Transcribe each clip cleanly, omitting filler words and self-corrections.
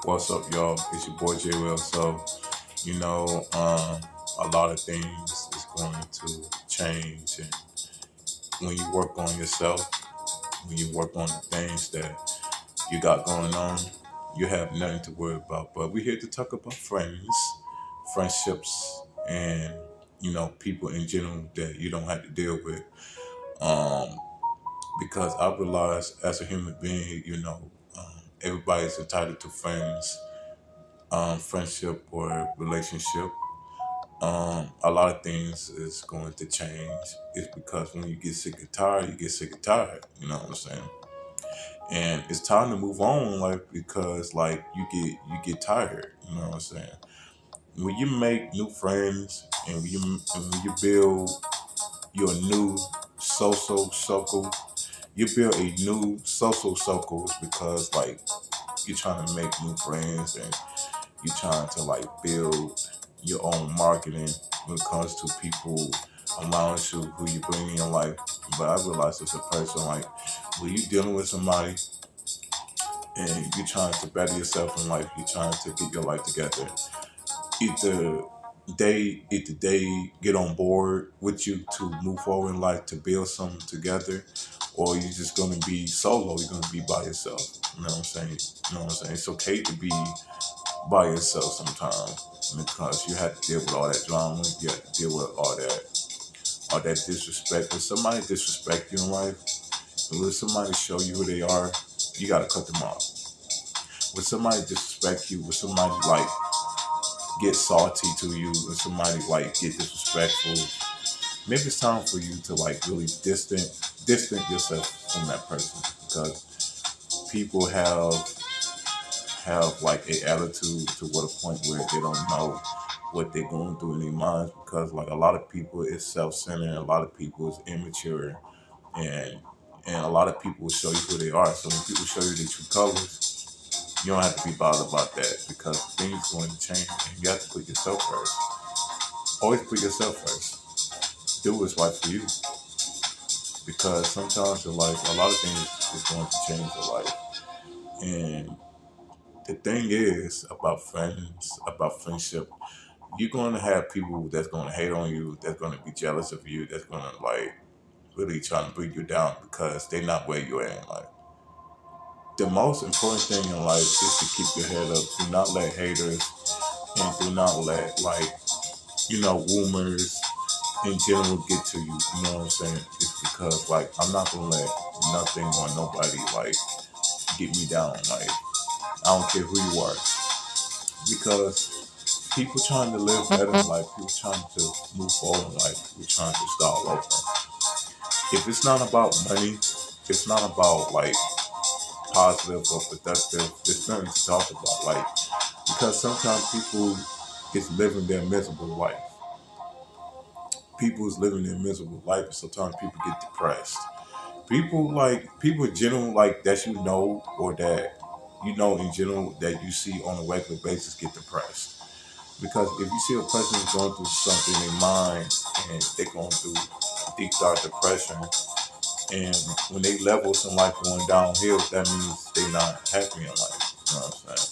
What's up, y'all? It's your boy J Will. So, you know, a lot of things is going to change, and when you work on yourself, when you work on the things that you got going on, you have nothing to worry about. But we're here to talk about friends, friendships, and people in general that you don't have to deal with. Um, because I realize as a human being, everybody's entitled to friends, friendship or relationship. A lot of things is going to change. It's because when you get sick and tired, you get sick and tired. You know what I'm saying? And it's time to move on, like because like you get tired. You know what I'm saying? When you make new friends and when you build your new social circle, you build a new social circles because like you're trying to make new friends and you're trying to like build your own marketing when it comes to people around you who you bring in your life. But I realize as a person, like when you dealing with somebody and you're trying to better yourself in life, you're trying to get your life together. Either they get on board with you to move forward in life to build something together, or you're just gonna be solo. You're gonna be by yourself. You know what I'm saying? You know what I'm saying? It's okay to be by yourself sometimes because you have to deal with all that drama. You have to deal with all that disrespect. When somebody disrespect you in life, and when somebody show you who they are, you gotta cut them off. When somebody disrespect you, when somebody like get salty to you, when somebody like get disrespectful, maybe it's time for you to like really distant yourself from that person because people have like a attitude to what a point where they don't know what they're going through in their minds because like a lot of people is self-centered, a lot of people is immature, and and a lot of people will show you who they are. So when people show you their true colors, you don't have to be bothered about that because things are going to change and you have to put yourself first. Always put yourself first. Do what's right for you because sometimes in life a lot of things is going to change your life. And the thing is about friends, about friendship, you're going to have people that's going to hate on you, that's going to be jealous of you, that's going to like really try to bring you down because they're not where you're at in life. The most important thing in life is to keep your head up. Do not let haters and do not let like rumors in general get to you. You know what I'm saying? It's because like I'm not gonna let nothing or nobody like get me down. Like I don't care who you are because people trying to live better in life, people trying to move forward in life, people trying to start over. If it's not about money, it's not about like positive or productive. There's nothing to talk about. Like because sometimes people is living their miserable life. People is living their miserable life, and sometimes people get depressed. People in general like that or that in general that you see on a regular basis get depressed. Because if you see a person who's going through something in their mind and they're going through deep dark depression, and when they levels in life going downhill, that means they're not happy in life. You know what I'm saying?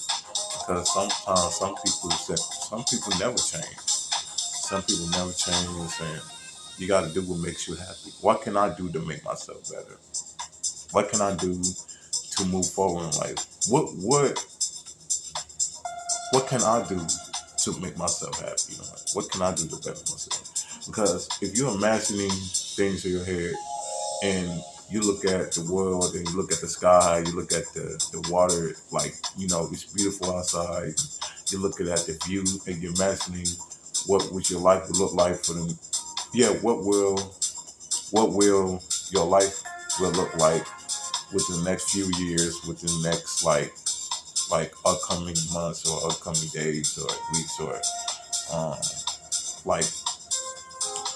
Because sometimes some people never change. Some people never change, and you got to do what makes you happy. What can I do to make myself better? What can I do to move forward in life? What can I do to make myself happy? What can I do to better myself? Because if you're imagining things in your head and you look at the world and you look at the sky, you look at the water, like, it's beautiful outside. You're looking at the view and you're imagining what would your life would look like for them. Yeah, what will your life will look like within the next few years, within the next like upcoming months or upcoming days or weeks or um like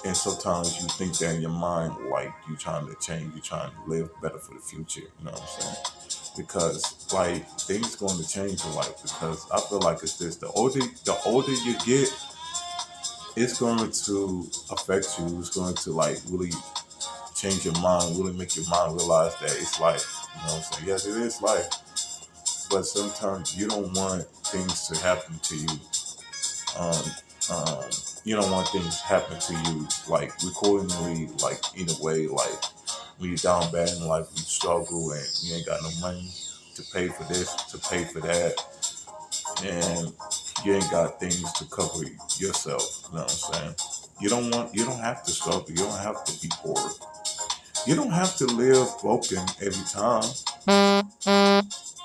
and sometimes you think that in your mind like you trying to change, you trying to live better for the future, you know what I'm saying? Because like things going to change in life because I feel like it's this the older you get, it's going to affect you. It's going to like really change your mind, really make your mind realize that it's life. You know what I'm saying? Yes, it is life. but sometimes you don't want things to happen to you. Um, um, you don't want things to happen to you like accordingly, like in a way, like when you're down bad in life, you struggle and you ain't got no money to pay for this, to pay for that, and you ain't got things to cover yourself. You know what I'm saying? You don't have to struggle. You don't have to be poor. You don't have to live broken every time.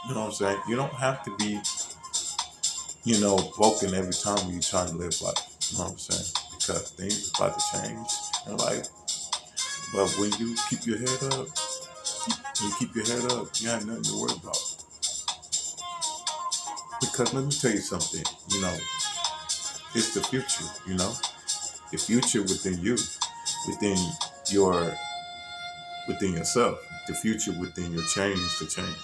You know what I'm saying? You don't have to be, broken every time when you trying to live life. You know what I'm saying? Because things are about to change in life. But when you keep your head up, you have nothing to worry about. Because let me tell you something, it's the future, the future within you, within your, within yourself, the future within your change to change.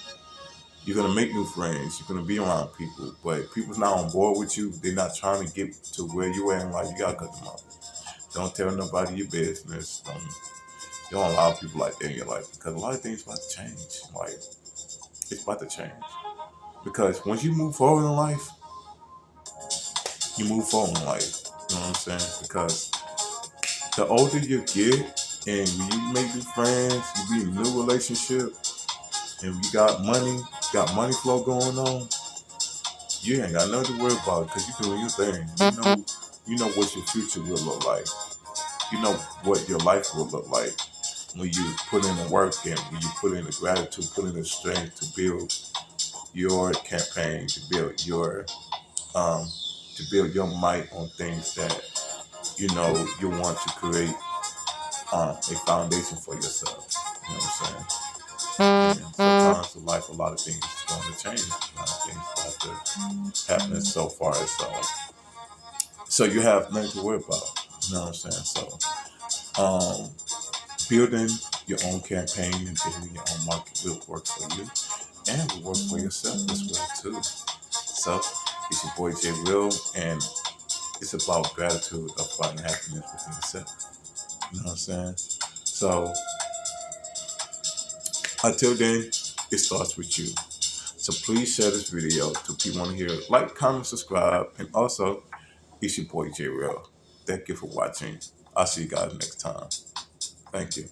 You're gonna make new friends. You're gonna be around people, but people's not on board with you. They're not trying to get to where you at in life. You gotta cut them off. Don't tell nobody your business. Don't allow people like that in your life because a lot of things about to change. Like it's about to change because once you move forward in life, you move forward in life. You know what I'm saying? Because the older you get, and when you make new friends, you be in a new relationship, and you got money flow going on. You ain't got nothing to worry about because you're doing your thing. You know what your future will look like. You know what your life will look like when you put in the work and when you put in the gratitude, put in the strength to build your campaign, um, to build your might on things that you want to create a foundation for yourself. You know what I'm saying? And sometimes in life, a lot of things is going to change. A lot of things about to happen so far. So you have nothing to worry about. You know what I'm saying? So building your own campaign and building your own market will work for you and will work for yourself as well too. So it's your boy Jay Will, and it's about gratitude of finding happiness within yourself. You know what I'm saying? So until then, it starts with you. So please share this video to people want to hear. Like, comment, subscribe, and also it's your boy J Real. Thank you for watching. I'll see you guys next time. Thank you.